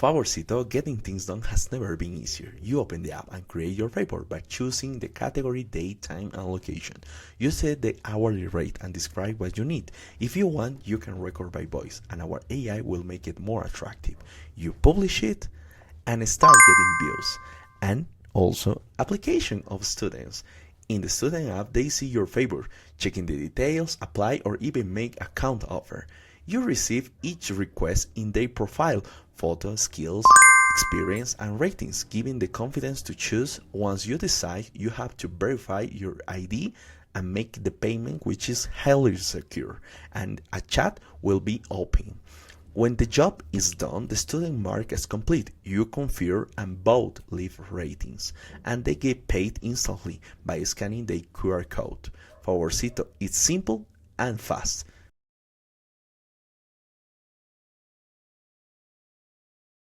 Favorcito, getting things done has never been easier. You open the app and create your report by choosing the category, date, time, and location. You set the hourly rate and describe what you need. If you want, you can record by voice, and our AI will make it more attractive. You publish it and start getting views. And also, application of students. In the student app, they see your favor, checking the details, apply, or even make a counter offer. You receive each request in their profile, photo, skills, experience, and ratings, giving the confidence to choose. Once you decide, you have to verify your ID and make the payment, which is highly secure, and a chat will be open. When the job is done, the student mark as complete. You confirm and both leave ratings, and they get paid instantly by scanning the QR code. Favorcito is simple and fast.